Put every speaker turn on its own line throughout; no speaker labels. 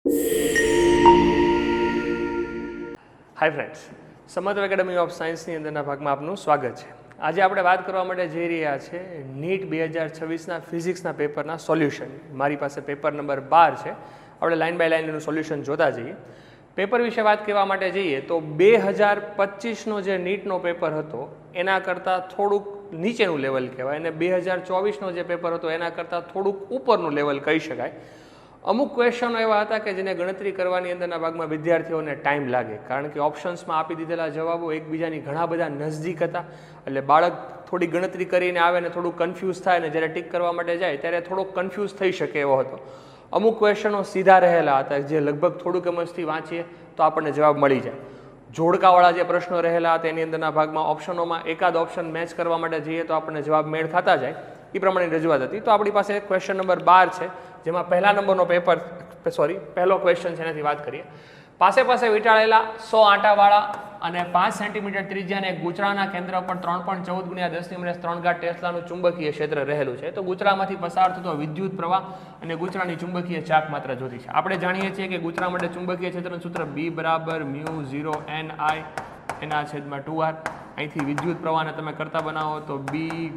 Hi friends, સમર્થ academy of સાયન્સની અંદરના ભાગમાં આપનું સ્વાગત છે. આજે આપણે વાત કરવા માટે જઈ રહ્યા છે નીટ 2026ના ફિઝિક્સના પેપરના સોલ્યુશન. મારી પાસે પેપર નંબર 12 છે. આપણે લાઇન બાય લાઇન એનું સોલ્યુશન જોતા જઈએ. પેપર વિશે વાત કરવા માટે જઈએ તો 2025નો જે નીટનો પેપર હતો એના કરતાં થોડુંક નીચેનું લેવલ કહેવાય, અને 2024નો જે પેપર હતો એના કરતાં થોડુંક ઉપરનું લેવલ કહી શકાય. અમુક ક્વેશ્ચનો એવા હતા કે જેને ગણતરી કરવાની અંદરના ભાગમાં વિદ્યાર્થીઓને ટાઈમ લાગે, કારણ કે ઓપ્શન્સમાં આપી દીધેલા જવાબો એકબીજાની ઘણા બધા નજદીક હતા. એટલે બાળક થોડી ગણતરી કરીને આવે ને થોડું કન્ફ્યુઝ થાય, ને જ્યારે ટીક કરવા માટે જાય ત્યારે થોડોક કન્ફ્યુઝ થઈ શકે એવો હતો. અમુક ક્વેશ્ચનો સીધા રહેલા હતા જે લગભગ થોડુંક મસ્તી વાંચીએ તો આપણને જવાબ મળી જાય. જોડકાવાળા જે પ્રશ્નો રહેલા હતા એની અંદરના ભાગમાં ઓપ્શનોમાં એકાદ ઓપ્શન મેચ કરવા માટે જઈએ તો આપણને જવાબ મેળ ખાતા જાય, એ પ્રમાણેની રજૂઆત હતી. તો આપણી પાસે ક્વેશ્ચન નંબર 12 છે, જેમાં પહેલા નંબરનો પહેલો ક્વેશ્ચન છે એનાથી વાત કરીએ. પાસે વીંટાળેલા 100 આંટાવાળા અને 5 સેન્ટીમીટર ત્રિજ્યાને ગૂંચળાના કેન્દ્ર પર 3.14 × 10⁻³ ટેસ્લાનું ચુંબકીય ક્ષેત્ર રહેલું છે. તો ગૂંચળામાંથી પસાર થતો વિદ્યુત પ્રવાહ અને ગૂંચળાની ચુંબકીય ચાક માત્રા જોતી છે. આપણે જાણીએ છીએ કે ગૂંચળા માટે ચુંબકીય ક્ષેત્રનું સૂત્ર B = μ0NI/2R. અહીંથી વિદ્યુત પ્રવાહને તમે કરતા બનાવો તો B ×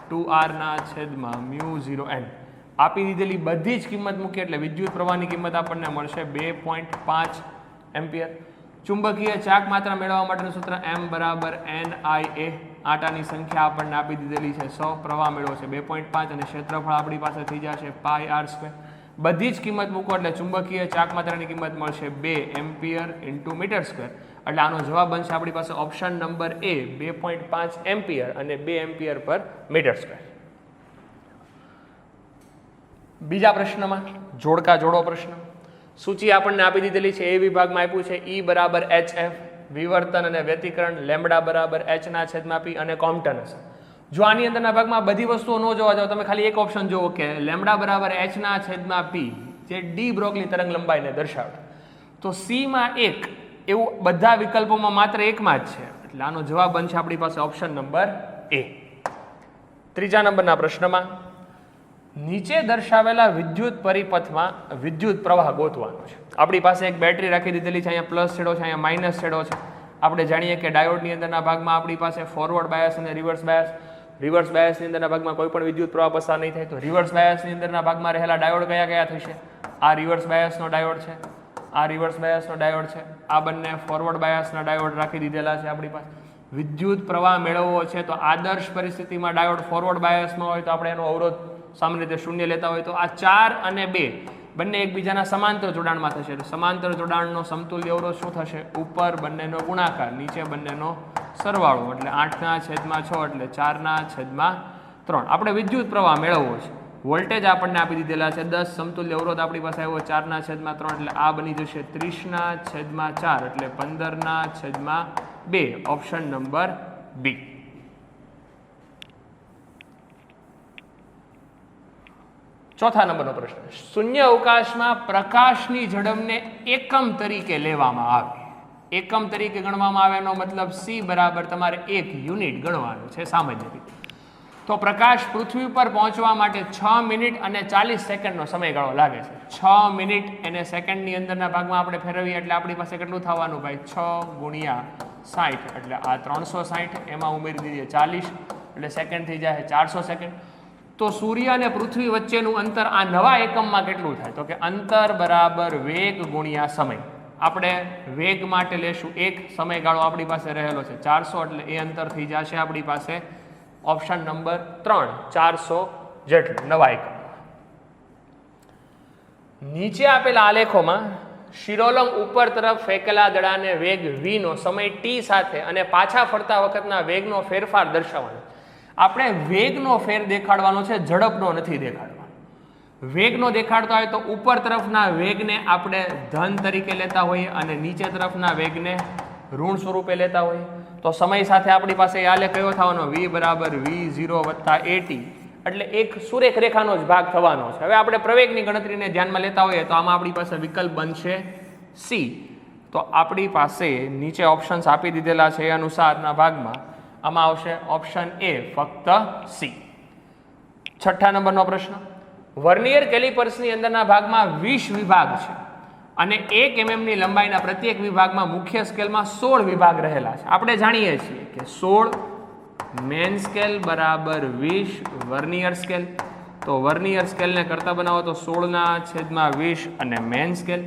2R/μ0N. આપી દીધેલી બધી જ કિંમત મૂકીએ એટલે વિદ્યુત પ્રવાહની કિંમત આપણને મળશે 2.5 એમ્પિયર. ચુંબકીય ચાક માત્રા મેળવવા માટેનું સૂત્ર M = NIA. આંટાની સંખ્યા આપણને આપી દીધેલી છે 100, પ્રવાહ મેળવો છે 2.5 અને ક્ષેત્રફળ આપણી પાસે થઈ જશે πr². બધી જ કિંમત મૂકો એટલે ચુંબકીય ચાક માત્રાની કિંમત મળશે 2 એમ્પિયર × મીટર². એટલે આનો જવાબ બનશે આપણી પાસે ઓપ્શન નંબર A, 2.5 એમ્પિયર અને 2 એમ્પિયર પર મીટર². બીજા પ્રશ્નમાં જોડો પ્રશ્ન. સૂચિ આપણને આપી દીધેલી છે. એ વિભાગમાં આપ્યું છે E = HF, વિવર્તન અને વ્યતિકરણ λ = h/p અને કોમ્પટન અસર. જો આની અંદરના ભાગમાં બધી વસ્તુઓ ન જોવા જાવ, તમે ખાલી એક ઓપ્શન જુઓ કે λ = h/p જે ડી બ્રોગલી તરંગ લંબાઈને દર્શાવે, તો C માં 1 એવું બધા વિકલ્પોમાં માત્ર એકમાં જ છે. એટલે આનો જવાબ બનશે આપણી પાસે ઓપ્શન નંબર A. ત્રીજા નંબરના પ્રશ્નમાં નીચે દર્શાવેલા વિદ્યુત પરિપથમાં વિદ્યુત પ્રવાહ ગોતવાનો છે. આપણી પાસે એક બેટરી રાખી દીધેલી છે. અહીંયા પ્લસ છેડો છે, અહીંયા માઇનસ છેડો છે. આપણે જાણીએ કે ડાયોડની અંદરના ભાગમાં આપણી પાસે ફોરવર્ડ બાયસ અને રિવર્સ બાયસ. રિવર્સ બાયસની અંદરના ભાગમાં કોઈ પણ વિદ્યુત પ્રવાહ પસાર નહીં થાય. તો રિવર્સ બાયસની અંદરના ભાગમાં રહેલા ડાયોડ કયા થશે? આ રિવર્સ બાયસનો ડાયોડ છે, આ રિવર્સ બાયસનો ડાયોડ છે, આ બંને ફોરવર્ડ બાયસના ડાયોડ રાખી દીધેલા છે આપણી પાસે. વિદ્યુત પ્રવાહ મેળવવો છે તો આદર્શ પરિસ્થિતિમાં ડાયોડ ફોરવર્ડ બાયસમાં હોય તો આપણે એનો અવરોધ સામાન્ય રીતે 0 લેતા હોય તો આ 4 અને 2 બંને એકબીજાના સમાંતર જોડાણમાં થશે. એટલે સમાંતર જોડાણનો સમતુલ્ય અવરોધ શું થશે? ઉપર બંનેનો ગુણાકાર, નીચે બંનેનો સરવાળો. એટલે 8/6 એટલે 4/3. આપણે વિદ્યુત પ્રવાહ મેળવવો છે. વોલ્ટેજ આપણને આપી દીધેલા છે 10, સમતુલ્ય અવરોધ આપણી પાસે આવ્યો 4/3. એટલે આ બની જશે 30/4 એટલે 15/2. Option number B. ચોથા નંબરનો પ્રશ્ન. શૂન્ય અવકાશમાં પ્રકાશની ઝડપને એકમ તરીકે લેવામાં આવે. એકમ તરીકે ગણવામાં આવે એનો મતલબ C = તમારે 1 યુનિટ ગણવાનું છે સામાન્ય રીતે. તો પ્રકાશ પૃથ્વી પર પહોંચવા માટે 6 મિનિટ અને 40 સેકન્ડનો સમયગાળો લાગે છે. 6 મિનિટ અને સેકન્ડની અંદરના ભાગમાં આપણે ફેરવીએ એટલે આપણી પાસે કેટલું થવાનું ભાઈ? 6 × 60 એટલે આ 360, એમાં ઉમેરી દીધી 40 એટલે સેકન્ડ થઈ જાય 400 સેકન્ડ. તો સૂર્ય અને પૃથ્વી વચ્ચેનું અંતર આ નવા એકમમાં કેટલું થાય? તો કે અંતર બરાબર વેગ ગુણ્યા સમય. આપણે વેગ માટે લેશું 1, સમયગાળો આપણી પાસે રહેલો છે 400 એટલે એ અંતર થઈ જશે આપણી પાસે ઓપ્શન નંબર 3, 400 જેટલું નવા એકમ. નીચે આપેલા આલેખોમાં શિરોલંગ ઉપર તરફ ફેંકેલા દડાને વેગ v નો સમય t સાથે અને પાછા ફરતા વખતના વેગનો ફેરફાર દર્શાવવાનો. આપણે વેગનો ફેર દેખાડવાનો છે, ઝડપનો નથી દેખાડવાનો. વેગનો દેખાડતા હોય તો ઉપર તરફના વેગને આપણે ધન તરીકે લેતા હોઈએ અને નીચે તરફના વેગને ઋણ સ્વરૂપે લેતા હોઈએ. તો સમય સાથે આપણી પાસે આલેખ કયો થવાનો? v = v0 + at. એટલે એક સુરેખ રેખાનો જ ભાગ થવાનો છે. હવે આપણે પ્રવેગની ગણતરીને ધ્યાનમાં લેતા હોઈએ તો આમાં આપણી પાસે વિકલ્પ બનશે C. તો આપણી પાસે નીચે ઓપ્શન્સ આપી દીધેલા છે એ અનુસારના ભાગમાં આમાં આવશે ઓપ્શન A, ફક્ત C. છઠ્ઠા નંબરનો પ્રશ્ન. વર્નિયર કેલિપર્સની અંદરના ભાગમાં 20 વિભાગ છે. અને 1 mm ની લંબાઈના પ્રત્યેક વિભાગમાં મુખ્ય સ્કેલમાં 16 વિભાગ રહેલા છે. આપણે જાણીએ છીએ કે 16 મેન સ્કેલ બરાબર 20 વર્નિયર સ્કેલ. તો વર્નિયર સ્કેલને કરતા બનાવો તો 16/20 અને મેન સ્કેલ.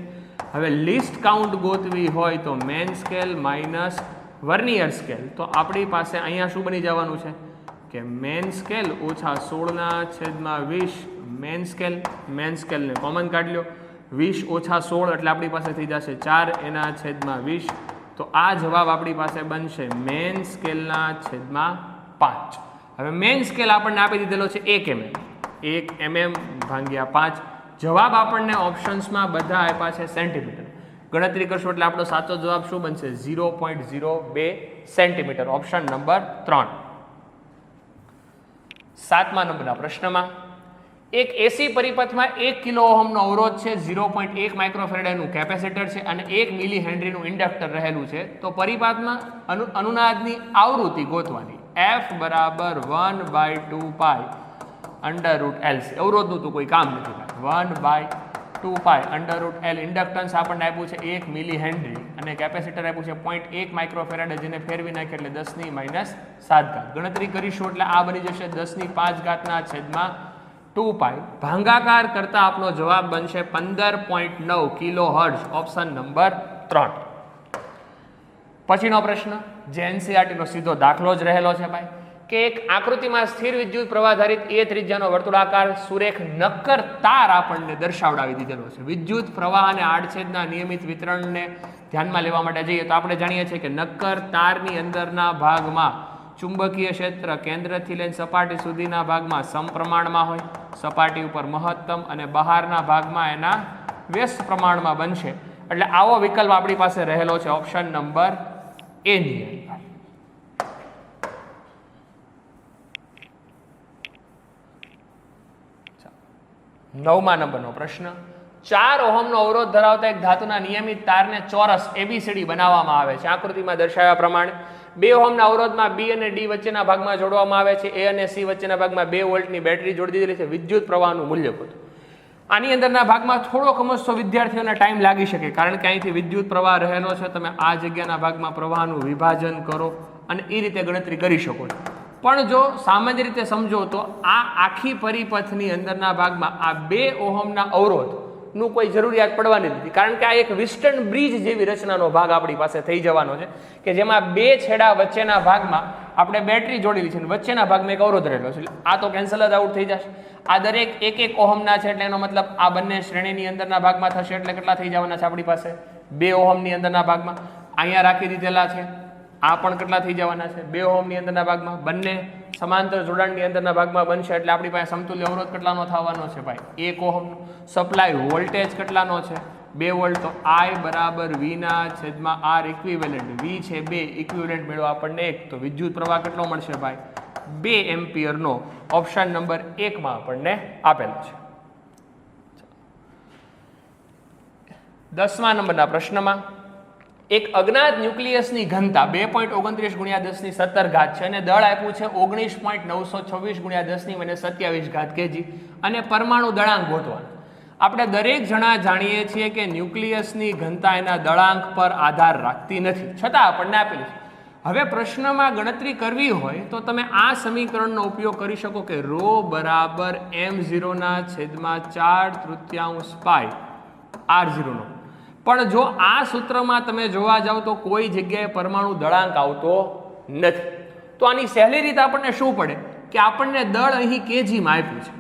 હવે લિસ્ટ કાઉન્ટ ગોતવી હોય તો main scale minus vernier scale. તો આપણી પાસે અહીંયા શું બની જવાનું છે કે મેન સ્કેલ ઓછા 16/20 મેન સ્કેલ. મેન સ્કેલને કોમન કાઢી લો. 20 ઓછા 16 એટલે આપણી પાસે થઈ જશે 4/20. તો આ જવાબ આપણી પાસે બનશે મેન સ્કેલના છેદમાં 5. હવે મેન સ્કેલ આપણને આપી દીધેલો છે 1 mm. 1 mm ભાગ્યા 5. જવાબ આપણને ઓપ્શન્સમાં બધા આપ્યા છે સેન્ટીમીટર. ગણતરી કરશો એટલે આપણો સાચો જવાબ શું બનશે 0.02 સેન્ટીમીટર. Option number 3. 7મા નંબરના પ્રશ્નમાં એક એસી પરિપથમાં 1 કિલો ઓહમનો અવરોધ છે, 0.1 માઇક્રોફેરાડનું કેપેસિટર છે અને 1 મિલી હેનરીનું ઇન્ડક્ટર રહેલું છે. તો પરિપથમાં અનુનાદની આવૃત્તિ ગોતવાની. F બરાબર 1/2 પાઈ √L. અવરોધનું તો કોઈ કામ નથી. 1/2 પાઈ √L. ઇન્ડક્ટન્સ આપણને આપ્યું છે 1 મિલી હેનરી અને કેપેસિટર આપ્યું છે 0.1 માઇક્રોફેરાડ, જેને ફેરવી નાખીએ એટલે 10⁻7. ગણતરી કરીશું એટલે આ બની જશે 10⁵ /2 પાઈ. ભાંગાકાર કરતા આપણો જવાબ બનશે 15.9 કિલો હર્ટ્ઝ. Option number 3. પછીનો પ્રશ્ન જે NCERT નો સીધો દાખલો જ રહેલો છે ભાઈ, કે એક આકૃતિમાં સ્થિર વિદ્યુત પ્રવાહધારિત A ત્રિજ્યાનો વર્તુળાકાર સુરેખ નક્કર તાર આપણને દર્શાવડાવી દીધેલો છે. વિદ્યુત પ્રવાહ અને આડછેદના નિયમિત વિતરણને ધ્યાનમાં લેવા માટે જઈએ તો આપણે જાણીએ છીએ કે નક્કર તારની અંદરના ભાગમાં ચુંબકીય ક્ષેત્ર કેન્દ્રથી લઈને સપાટી સુધીના ભાગમાં સમપ્રમાણમાં હોય, સપાટી ઉપર મહત્તમ અને બહારના ભાગમાં એના વ્યસ્ત પ્રમાણમાં બનશે. એટલે આવો વિકલ્પ આપણી પાસે રહેલો છે ઓપ્શન નંબર A ની અંદર. 9મા નંબરનો પ્રશ્ન 4 ઓહમનો અવરોધ ધરાવતા એક ધાતુના નિયમિત તારને ચોરસ ABCD બનાવવામાં આવે છે. આકૃતિમાં દર્શાવ્યા પ્રમાણે 2 ઓહમના અવરોધમાં B અને D વચ્ચેના ભાગમાં જોડવામાં આવે છે. A અને C વચ્ચેના ભાગમાં 2 વોલ્ટની બેટરી જોડી દીધેલી છે. વિદ્યુત પ્રવાહનું મૂલ્ય ગોતો. આની અંદરના ભાગમાં થોડોક સમજતો વિદ્યાર્થીઓને ટાઈમ લાગી શકે, કારણ કે અહીંથી વિદ્યુત પ્રવાહ રહેલો છે. તમે આ જગ્યાના ભાગમાં પ્રવાહનું વિભાજન કરો અને એ રીતે ગણતરી કરી શકો છો. પણ જો સામાન્ય રીતે સમજો તો આ આખી પરિપથની અંદરના ભાગમાં આ 2 ઓહમના અવરોધનું કોઈ જરૂરિયાત પડવાની નથી, કારણ કે આ એક વિસ્ટર્ન બ્રિજ જેવી રચનાનો ભાગ આપણી પાસે થઈ જવાનો છે કે જેમાં 2 છેડા વચ્ચેના ભાગમાં આપણે બેટરી જોડેલી છે અને વચ્ચેના ભાગમાં એક અવરોધ રહેલો છે. આ તો કેન્સલ જ આઉટ થઈ જશે. આ દરેક 1 ઓહમના છે એટલે એનો મતલબ આ બંને શ્રેણીની અંદરના ભાગમાં થશે એટલે કેટલા થઈ જવાના છે આપણી પાસે 2 ઓહમની અંદરના ભાગમાં. અહીંયા રાખી દીધેલા છે. આ પણ કેટલા થઈ જવાના છે 2 ઓહમની અંદરના ભાગમાં. બંને સમાંતર જોડાણની અંદરના ભાગમાં બનશે એટલે આપણી પાસે સમતુલ્ય અવરોધ કેટલાનો થવાનો છે ભાઈ 1 ઓહમનો. સપ્લાય વોલ્ટેજ કેટલાનો છે 2 વોલ્ટ. તો I બરાબર V/R ઇક્વિવેલન્ટ. V છે 2, ઇક્વિવેલન્ટ મેળવો આપણને 1. તો વિદ્યુત પ્રવાહ કેટલો મળશે ભાઈ 2 એમ્પિયરનો. ઓપ્શન નંબર 1 માં આપણને આપેલો છે. 10મા નંબરના પ્રશ્નમાં એક અજ્ઞાત ન્યુક્લિયસની ઘનતા 2.29 × 10⁻17 છે અને દળ આપ્યું છે 19.926 × 10⁻27 kg અને પરમાણુ દળાંક ગોતવાનો. આપણે દરેક જણા જાણીએ છીએ કે ન્યુક્લિયસની ઘનતા એના દળાંક પર આધાર રાખતી નથી, છતાં આપણને આપેલી છે. હવે પ્રશ્નમાં ગણતરી કરવી હોય તો તમે આ સમીકરણનો ઉપયોગ કરી શકો કે ρ બરાબર m0/4/3 પાઈ r0 નો. પણ જો આ સૂત્રમાં તમે જોવા જાવ તો કોઈ જગ્યાએ પરમાણુ દળાંક આવતો નથી. તો આની સહેલી રીત આપણને શું પડે કે આપણને દળ અહીં કેજીમાં આપ્યું છે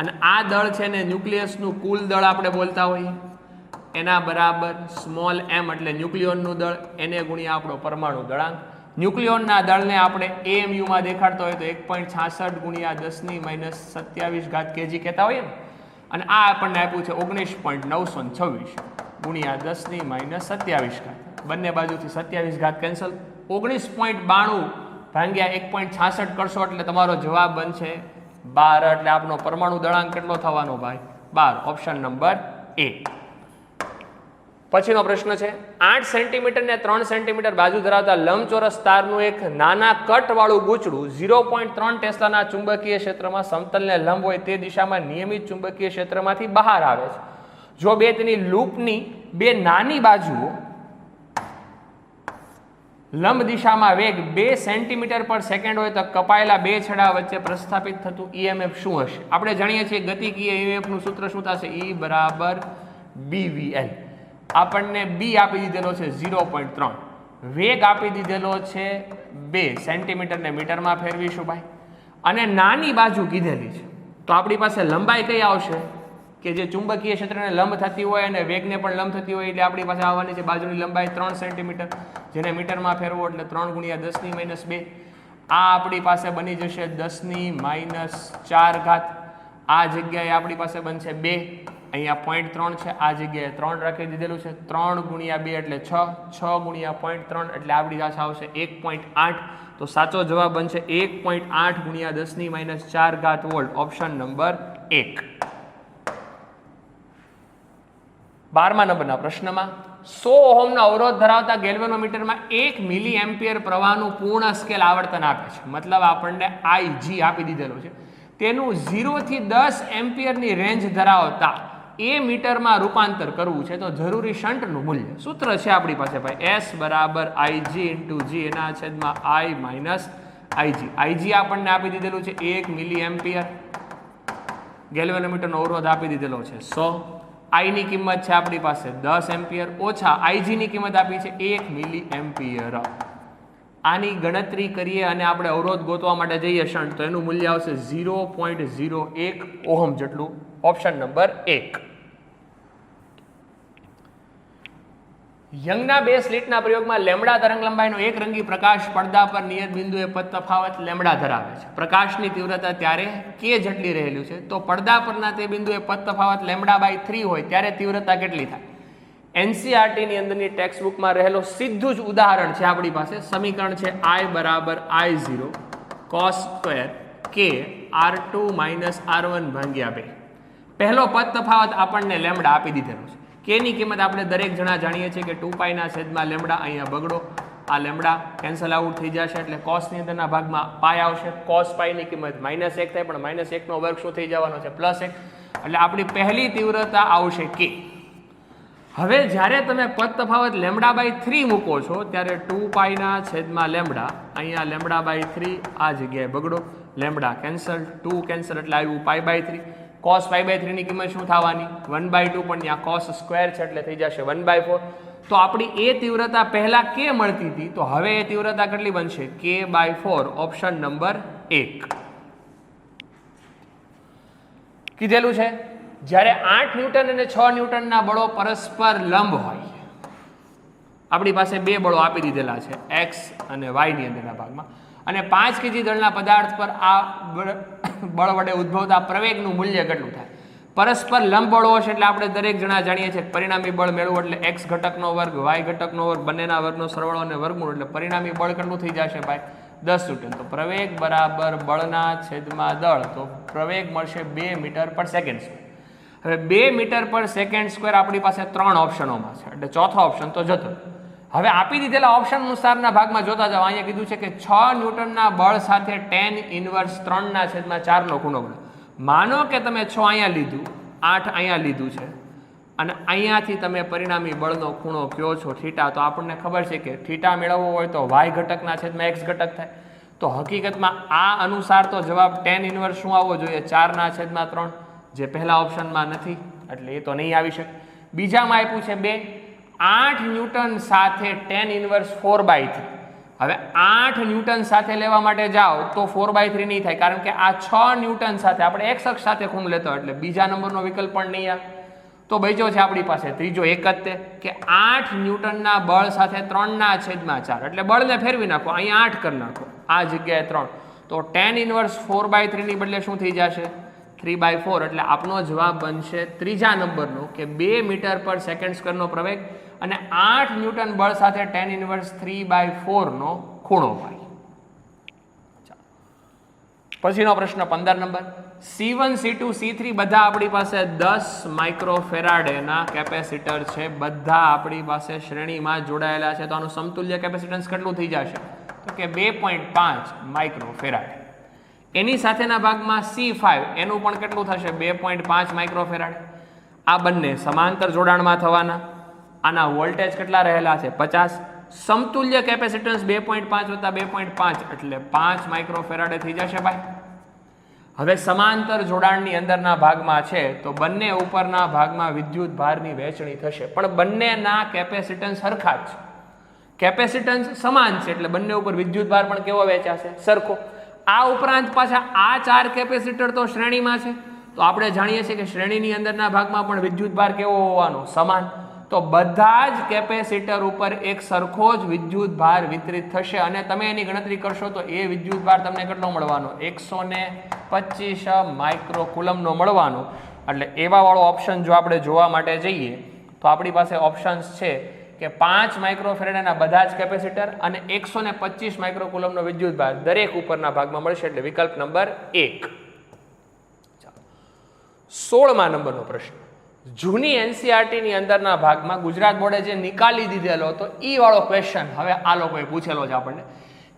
અને આ દળ છે ને ન્યુક્લિયસનું કુલ દળ આપણે બોલતા હોઈએ એના બરાબર સ્મોલ m એટલે ન્યુક્લિયોનનું દળ એને ગુણ્યા આપણો પરમાણુ દળાંક. ન્યુક્લિયોનના દળને આપણે AMU માં દેખાડતો હોય તો 1.66 × 10⁻27 kg કહેતા હોઈએ ને. અને આ આપણને આપ્યું છે 19.926 ગુણ્યા 10⁻27. બંને બાજુથી 27 કેન્સલ. 19.92 ભાગ્યા 1.66 કરશો એટલે તમારો જવાબ બનશે 12. એટલે આપણો પરમાણુ દળાંક કેટલો થવાનો ભાઈ 12. Option number A. પછીનો પ્રશ્ન છે 8 સેન્ટીમીટર ને 3 સેન્ટીમીટર બાજુ ધરાવતા લંબચોરસ તારનું એક નાના કટવાળું ગૂંચળું 0.3 ટેસ્લાના ચુંબકીય ક્ષેત્રમાં સમતલને લંબ હોય તે દિશામાં નિયમિત ચુંબકીય ક્ષેત્રમાંથી બહાર આવે છે. જો બે તેની લૂપની બે નાની બાજુઓ લંબ દિશામાં વેગ 2 સેન્ટીમીટર પર સેકન્ડ હોય તો કપાયેલા બે છેડા વચ્ચે પ્રસ્થાપિત થતું ઈએમએફ શું હશે? આપણે જાણીએ છીએ ગતિકીય ઈએમએફ નું સૂત્ર શું થશે? E બરાબર BVL. આપણને B આપી દીધેલો છે 0.3, વેગ આપી દીધેલો છે 2 સેન્ટીમીટર ને મીટરમાં ફેરવીશું ભાઈ, અને નાની બાજુ કીધેલી છે તો આપણી પાસે લંબાઈ કઈ આવશે કે જે ચુંબકીય ક્ષેત્રને લંબ થતી હોય અને વેગને પણ લંબ થતી હોય, એટલે આપણી પાસે આવવાની છે બાજુની લંબાઈ 3 સેન્ટીમીટર, જેને મીટરમાં ફેરવો એટલે 3 ગુણ્યા 10 - 2. આ આપણી પાસે બની જશે 10 - 4 આ જગ્યાએ આપણી પાસે બનશે 2, અહીંયા 0.3 છે, આ જગ્યાએ 3 રાખી દીધેલું છે, 3 ગુણ્યા 2 એટલે 6, 6 ગુણ્યા 0.3 એટલે આપણી પાસે આવશે 1.8. તો સાચો જવાબ બનશે 1.8 ગુણ્યા 10 - 4 વોલ્ટ, ઓપ્શન નંબર 1. 12મા નંબરના પ્રશ્નમાં 100 ઓહમનો અવરોધ ધરાવતા ગેલ્વેનોમીટરમાં 1 મિલી એમ્પિયર પ્રવાહનું પૂર્ણ સ્કેલ આવર્તન આપે છે, મતલબ આપણને IG આપી દીધેલું છે, તેનું 0 થી 10 એમ્પિયરની રેન્જ ધરાવતા એ મીટરમાં રૂપાંતર કરવું છે તો જરૂરી શન્ટનું મૂલ્ય. સૂત્ર છે આપણી પાસે ભાઈ S બરાબર IG × G એના છેદમાં I માઇનસ IG. IG આપણને આપી દીધેલું છે 1 મિલી એમ્પિયર, ગેલ્વેનોમીટરનો અવરોધ આપી દીધેલો છે 100, I ની કિંમત છે આપણી પાસે 10 એમ્પિયર ઓછા IG ની કિંમત આપી છે 1 મિલી એમ્પિયર. આની ગણતરી કરીએ અને આપણે અવરોધ ગોતવા માટે જઈએ શન્ટ તો એનું મૂલ્ય આવશે 0.01 ઓહમ જેટલું, ઓપ્શન નંબર 1. યંગના બે સ્લિટના પ્રયોગમાં લેમ્બડા તરંગ લંબાઈનો એક રંગી પ્રકાશ પડદા પર નિયત બિંદુએ પદ તફાવત લેમ્બડા ધરાવે છે. પ્રકાશની તીવ્રતા ત્યારે કે જેટલી રહેલું છે તો પડદા પરના તે બિંદુએ પદ તફાવત λ/3 હોય ત્યારે તીવ્રતા કેટલી થાય? NCERT ની અંદરની ટેક્સ્ટ બુકમાં રહેલો સીધું જ ઉદાહરણ છે આપણી પાસે. સમીકરણ છે I બરાબર I0 cos square k R2 - R1 ભાગ્યા 2. પહેલો પદ તફાવત આપણને લેમ્બડા આપી દીધેલો છે. k ની કિંમત આપણે દરેક જણા જાણીએ છીએ કે 2π ના છેદમાં લેમ્બડા, અહીંયા બગડો, આ લેમ્બડા કેન્સલ આઉટ થઈ જશે એટલે cos ની અંદરના ભાગમાં પાય આવશે. cos π ની કિંમત -1 થાય, પણ -1 નો વર્ગ શું થઈ જવાનો છે? +1. એટલે આપણી પહેલી તીવ્રતા આવશે k. હવે જ્યારે તમે પદ તફાવત λ/3 મૂકો છો ત્યારે 2π ના છેદમાં લેમ્બડા, અહીંયા λ/3, આ જગ્યાએ બગડો, લેમ્બડા કેન્સલ, 2 કેન્સલ એટલે આવ્યું π/3. cos π/3 ની કિંમત શું થવાની? 1/2, પણ ત્યાં cos સ્ક્વેર છે એટલે થઈ જશે 1/4. તો આપણી એ તીવ્રતા પહેલા k મળતી હતી તો હવે એ તીવ્રતા કેટલી બનશે? k/4, option number 1. કીધેલું છે જ્યારે 8 ન્યૂટન અને 6 ન્યૂટનના બળો પરસ્પર લંબ હોય, આપણી પાસે બે બળો આપી દીધેલા છે x અને y ની અંદરના ભાગમાં, અને 5 kg દળના પદાર્થ પર આ બળ વડે ઉદ્ભવતા પ્રવેગનું મૂલ્ય કેટલું થાય? પરસ્પર લંબ બળો હશે એટલે આપણે દરેક જણા જાણીએ છીએ પરિણામી બળ મેળવવું એટલે x ઘટકનો વર્ગ y ઘટકનો વર્ગ બંનેના વર્ગનો સરવાળો અને વર્ગમૂળ, એટલે પરિણામી બળ કેટલું થઈ જશે ભાઈ? 10 ન્યૂટન. તો પ્રવેગ બરાબર બળના છેદમાં દળ, તો પ્રવેગ મળશે 2 મીટર પર સેકન્ડ સ્ક્વેર. હવે 2 મીટર પર સેકન્ડ સ્ક્વેર આપણી પાસે 3 ઓપ્શનોમાં છે એટલે ચોથો ઓપ્શન તો જતો. હવે આપી દીધેલા ઓપ્શન અનુસારના ભાગમાં જોતા જાઓ. અહીંયા કીધું છે કે 6 ન્યૂટનના બળ સાથે tan ઇન્વર્સ 3/4 નો ખૂણો બને. માનો કે તમે 6 અહીંયા લીધું, 8 અહીંયા લીધું છે અને અહીંયાથી તમે પરિણામી બળનો ખૂણો કયો છો થીટા, તો આપણને ખબર છે કે થીટા મેળવવો હોય તો y ઘટકના છેદમાં x ઘટક થાય. તો હકીકતમાં આ અનુસાર તો જવાબ tan ઇન્વર્સ શું આવવો જોઈએ? 4/3, જે પહેલા ઓપ્શનમાં નથી એટલે એ તો નહીં આવી શકે. બીજામાં આપ્યું છે 2, 8 ન્યૂટન સાથે tan ઇન્વર્સ 4/3. હવે 8 ન્યૂટન સાથે લેવા માટે જાઓ તો 4/3 નહીં થાય, કારણ કે આ 6 ન્યૂટન સાથે આપણે x અક્ષ સાથે ખૂણો લેતો એટલે બીજા નંબરનો વિકલ્પ પણ નહીં આવે. તો બચ્યો છે આપણી પાસે ત્રીજો એક જ તે કે 8 ન્યૂટનના બળ સાથે 3/4 એટલે બળને ફેરવી નાખો, અહીંયા 8 કરી નાખો, આ જગ્યાએ 3, તો tan ઇન્વર્સ 4/3 ની બદલે શું થઈ જશે? 3/4. એટલે આપનો જવાબ બનશે ત્રીજા નંબરનો કે 2 મીટર પર સેકન્ડ સ્ક્વેરનો પ્રવેગ અને 8 ન્યૂટન બળ સાથે tan ઇન્વર્સ 3/4 નો ખૂણો પાય. પછીનો પ્રશ્ન 15 નંબર. C1, C2, C3 બધા આપણી પાસે 10 માઇક્રોફેરાડેના કેપેસિટર છે, બધા આપણી પાસે શ્રેણીમાં જોડાયેલા છે. તો આનું સમતુલ્ય કેપેસિટન્સ કેટલું થઈ જશે? તો કે 2.5 માઇક્રોફેરાડ. એની સાથેના ભાગમાં C5, એનું પણ કેટલું થશે? 2.5 માઇક્રોફેરાડ. આ બંને સમાંતર જોડાણમાં થવાના. આના વોલ્ટેજ કેટલા રહેલા છે 50, સમતુલ્ય કેપેસિટન્સ 2.5 + 2.5 એટલે 5 માઇક્રોફેરાડે થઈ જશે ભાઈ. હવે સમાંતર જોડાણની અંદરના ભાગમાં છે તો બંને ઉપરના ભાગમાં વિદ્યુત ભારની વહેંચણી થશે, પણ બંનેના કેપેસિટન્સ સરખા જ છે, કેપેસિટન્સ સમાન છે એટલે બંને ઉપર વિદ્યુત ભાર પણ કેવો વહેંચાશે? સરખો. આ ઉપરાંત પાછા આ 4 કેપેસિટર તો શ્રેણીમાં છે, તો આપણે જાણીએ છીએ કે શ્રેણીની અંદરના ભાગમાં પણ વિદ્યુત ભાર કેવો હોવાનો? સમાન. તો બધા જ કેપેસિટર ઉપર એક સરખો જ વિદ્યુત ભાર વિતરિત થશે અને તમે એની ગણતરી કરશો તો એ વિદ્યુત ભાર તમને કેટલો મળવાનો? 125 માઇક્રોકુલમનો મળવાનો. એટલે એવા વાળો ઓપ્શન જો આપણે જોવા માટે જઈએ તો આપણી પાસે ઓપ્શન્સ છે કે 5 માઇક્રોફેરાડના બધા જ કેપેસિટર અને 125 માઇક્રોકુલમનો વિદ્યુત ભાર દરેક ઉપરના ભાગમાં મળશે, એટલે વિકલ્પ નંબર 1. 16મા નંબરનો પ્રશ્ન. જૂની એનસીઆરટીની અંદરના ભાગમાં ગુજરાત બોર્ડે જે નિકાલી દીધેલો હતો ઈ વાળો ક્વેશ્ચન હવે આ લોકોએ પૂછેલો છે આપણને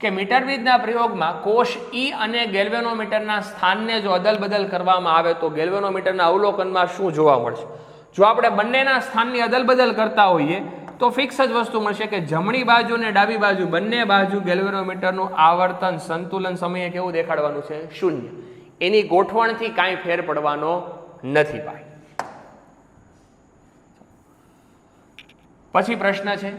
કે મીટર બ્રિજના પ્રયોગમાં કોષ ઈ અને ગેલ્વેનોમીટરના સ્થાનને જો અદલ-બદલ કરવામાં આવે તો ગેલ્વેનોમીટરના અવલોકનમાં શું જોવા મળશે? જો આપણે બંનેના સ્થાનની અદલ-બદલ કરતા હોઈએ તો ફિક્સ જ વસ્તુ મળશે કે જમણી બાજુ અને ડાબી બાજુ બંને બાજુ ગેલ્વેનોમીટરનું આવર્તન સંતુલન સમયે કેવું દેખાડવાનું છે? 0. એની ગોઠવણથી કાંઈ ફેર પડવાનો નથી ભાઈ. પછી પ્રશ્ન છે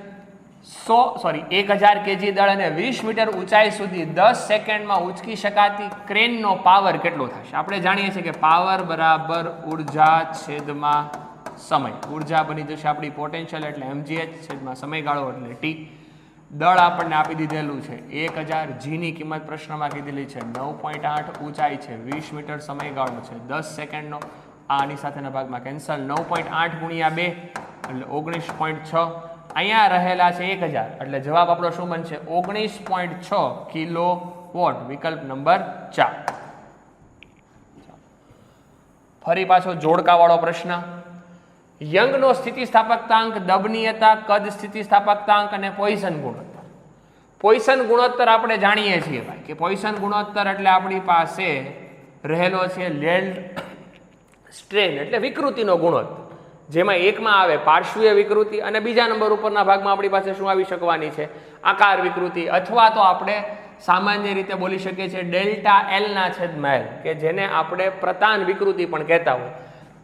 1000 કેજી દળ અને 20 મીટર ઊંચાઈ સુધી 10 સેકન્ડમાં ઉંચકી શકાતી ક્રેનનો પાવર કેટલો થશે? આપણે જાણીએ છીએ કે પાવર બરાબર ઉર્જા છેદમાં સમય. ઉર્જા બની જશે આપણી પોટેન્શિયલ એટલે mgh છેદમાં સમયગાળો એટલે t. દળ આપણને આપી દીધેલું છે 1000, જીની કિંમત પ્રશ્નમાં કીધેલી છે 9.8, ઊંચાઈ છે 20 મીટર, સમયગાળો છે 10 સેકન્ડનો. આની સાથેના ભાગમાં કેન્સલ. 9.8 × 2 એટલે 19.6. અહીંયા રહેલા છે 1000 એટલે જવાબ આપણો શું બનશે? 19.6 કિલોવોટ. વિકલ્પ નંબર 4. ફરી પાછો જોડકાવાળો પ્રશ્ન. યંગનો સ્થિતિસ્થાપકતાંક, દબનીયતા, કદ સ્થિતિસ્થાપકતાંક અને પોઈસન ગુણોત્તર. પોઈસન ગુણોત્તર આપણે જાણીએ છીએ ભાઈ કે પોઈસન ગુણોત્તર એટલે આપણી પાસે રહેલો છે લેલ્ડ સ્ટ્રેન એટલે વિકૃતિનો ગુણોત્તર, જેમાં એકમાં આવે પાર્શ્વીય વિકૃતિ અને બીજા નંબર ઉપરના ભાગમાં આપણી પાસે શું આવી શકવાની છે? આકાર વિકૃતિ, અથવા તો આપણે સામાન્ય રીતે બોલી શકીએ છીએ ડેલ્ટા L/L કે જેને આપણે પ્રતાન વિકૃતિ પણ કહેતા હોય.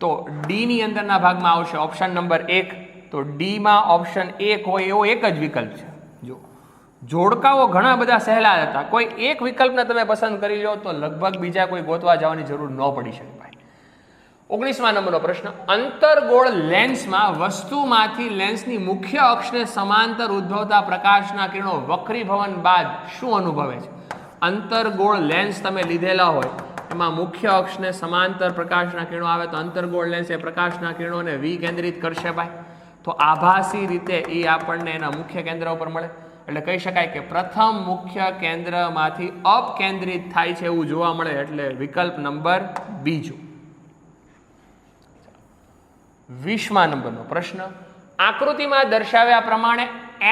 તો ડી ની અંદરના ભાગમાં આવશે ઓપ્શન નંબર 1. તો ડી માં ઓપ્શન 1 હોય એવો એક જ વિકલ્પ છે. જો જોડકાઓ ઘણા બધા સહેલા હતા, કોઈ એક વિકલ્પને તમે પસંદ કરી લો તો લગભગ બીજા કોઈ ગોતવા જવાની જરૂર ન પડી શકે ભાઈ. 19મા નંબરનો પ્રશ્ન. અંતર્ગોળ લેન્સમાં વસ્તુમાંથી લેન્સની મુખ્ય અક્ષને સમાંતર ઉદ્ભવતા પ્રકાશના કિરણો વક્રીભવન બાદ શું અનુભવે છે? અંતર્ગોળ લેન્સ તમે લીધેલા હોય એમાં મુખ્ય અક્ષને સમાંતર પ્રકાશના કિરણો આવે તો અંતર્ગોળ લેન્સ એ પ્રકાશના કિરણોને વિકેન્દ્રિત કરશે ભાઈ. તો આભાસી રીતે એ આપણને એના મુખ્ય કેન્દ્ર ઉપર મળે. એટલે કહી શકાય કે પ્રથમ મુખ્ય કેન્દ્રમાંથી અપકેન્દ્રિત થાય છે એવું જોવા મળે, એટલે વિકલ્પ નંબર 2. 20મા નંબરનો પ્રશ્ન. આકૃતિમાં દર્શાવ્યા પ્રમાણે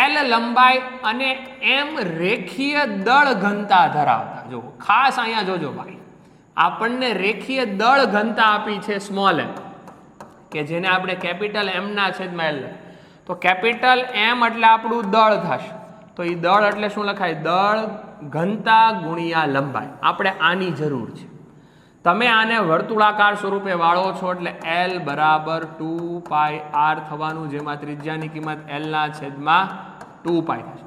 L લંબાઈ અને M રેખીય દળ ઘનતા ધરાવતા, જો ખાસ અહીંયા જોજો ભાઈ, આપણને રેખીય દળ ઘનતા આપી છે સ્મોલ m કે જેને આપણે કેપિટલ M/L. તો કેપિટલ M એટલે આપણું દળ થશે, તો એ દળ એટલે શું લખાય? દળ ઘનતા ગુણ્યા લંબાઈ. આપણે આની જરૂર છે. તમે આને વર્તુળાકાર સ્વરૂપે વાળો છો એટલે L બરાબર 2πr થવાનું, જેમાં ત્રિજ્યાની કિંમત L/2π થશે.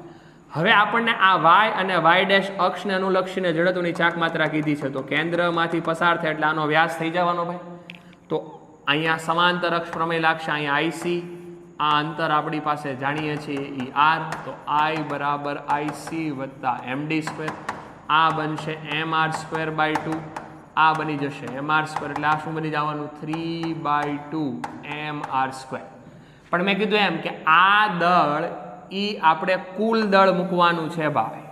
હવે આપણને આ y અને y' અક્ષને અનુલક્ષીને જડત્વની ચાક માત્રા કીધી છે, તો કેન્દ્રમાંથી પસાર થાય એટલે આનો વ્યાસ થઈ જવાનો ભાઈ. તો અહીંયા સમાંતર અક્ષ પ્રમેય લાગશે, અહીંયા IC, આ અંતર આપણી પાસે જાણીએ છીએ એ r, તો I બરાબર IC વત્તા md². આ બનશે mr²/2. આ બની જશે mr², એટલે આ શું બની જવાનું? 3/2 mr². પણ મેં કીધું એમ કે આ દળ ઈ આપણે કુલ દળ મૂકવાનું છે ભાઈ,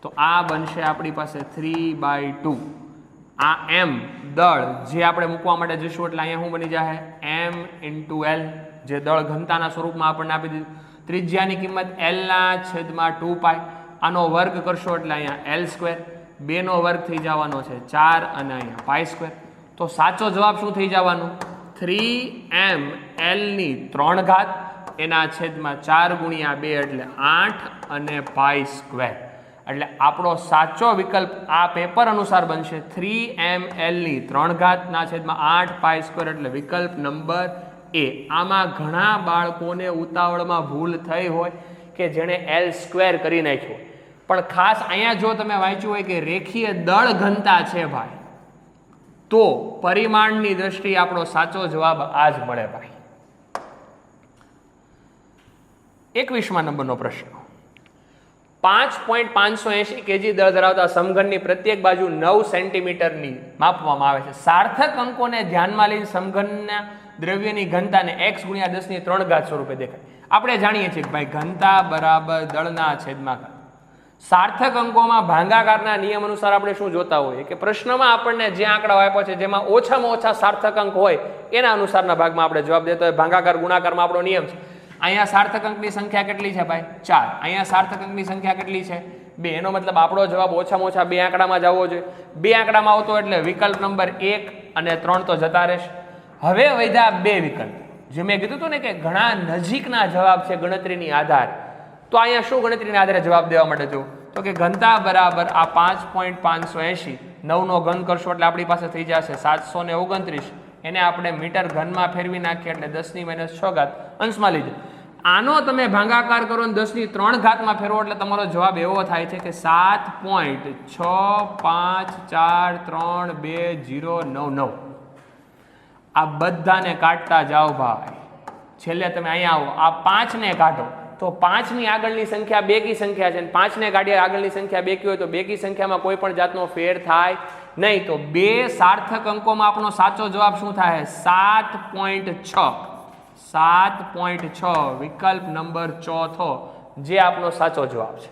તો આ બનશે આપણી પાસે 3/2. આ m દળ જે આપણે મૂકવા માટે જઈશું એટલે અહીંયા શું બની જાય? m × L, જે દળ ઘનતાના સ્વરૂપમાં આપણને આપી દીધું. ત્રિજ્યાની કિંમત L/2π. આનો વર્ગ કરશો એટલે અહીંયા L². 2 નો વર્ગ થઈ જવાનો છે 4 અને અહીંયા π². તો સાચો જવાબ શું થઈ જવાનું? 3ml3 એના છેદમાં 4 ગુણ્યા 2 એટલે 8 અને પાઈ સ્ક્વેર. એટલે આપણો સાચો વિકલ્પ આ પેપર અનુસાર બનશે 3ml3 ના છેદમાં 8 પાઈ સ્ક્વેર એટલે વિકલ્પ નંબર એ. આમાં ઘણા બાળકોને ઉતાવળમાં ભૂલ થઈ હોય કે જેણે L સ્ક્વેર કરી નાખ્યો, પણ ખાસ અહીંયા જો તમે વાંચ્યું હોય કે રેખીય દળ ઘનતા છે ભાઈ, તો પરિમાણની દ્રષ્ટિએ આપણો સાચો જવાબ આ જ મળે ભાઈ. 21મા નંબરનો પ્રશ્ન. 5.580 kg દળ ધરાવતા સમઘનની પ્રત્યેક બાજુ 9 સેન્ટીમીટરની માપવામાં આવે છે. સાર્થક અંકોને ધ્યાનમાં લઈને સમઘનના દ્રવ્યની ઘનતાને x ગુણ્યા 10�3 સ્વરૂપે દેખાય. આપણે જાણીએ છીએ કે ભાઈ ઘનતા બરાબર દળના છેદમાં ઘાત. સાર્થક અંકોમાં ભાગાકારના નિયમ અનુસાર આપણે શું જોતા હોઈએ કે પ્રશ્નમાં આપણને જે આંકડાઓ આપ્યો છે જેમાં ઓછામાં ઓછા સાર્થક અંક હોય એના અનુસારના ભાગમાં આપણે જવાબ દેતો હોય. ભાગાકાર ગુણાકારમાં આપણો નિયમ છે. અહીંયા સાર્થક અંકની સંખ્યા કેટલી છે ભાઈ? 4. અહીંયા સાર્થક અંકની સંખ્યા કેટલી છે? 2. એનો મતલબ આપણો જવાબ ઓછામાં ઓછા 2 આંકડામાં જ આવવો જોઈએ. 2 આંકડામાં આવતો એટલે વિકલ્પ નંબર 1 અને 3 તો જતા રહેશે. હવે વધ્યા 2 વિકલ્પ. જે મેં કીધું હતું ને કે ઘણા નજીકના જવાબ છે ગણતરીની આધાર. તો અહીંયા શું ગણતરીના આધારે જવાબ દેવા માટે જો તો કે ઘનતા બરાબર આ 5.580 9 નો ઘન કરશો એટલે આપણી પાસે થઈ જશે 729. એને આપણે મીટર ઘનમાં ફેરવી નાખીએ એટલે 10⁻6 અંશમાં લીધે. આનો તમે ભાગાકાર કરો ને 10�3 ફેરવો એટલે તમારો જવાબ એવો થાય છે કે 7.65432099. આ બધાને કાઢતા જાઓ ભાઈ. છેલ્લે તમે અહીંયા આવો, આ 5 ને કાઢો તો 5 ની આગળની સંખ્યા બેકી સંખ્યા છે, 5 ને કાઢીએ આગળની સંખ્યા બેકી હોય તો બેકી સંખ્યામાં કોઈ પણ જાતનો ફેર થાય નહીં. તો 2 સાર્થક અંકોમાં આપણો સાચો જવાબ શું થાય? 7.6. 7.6 વિકલ્પ નંબર 4 જે આપણો સાચો જવાબ છે.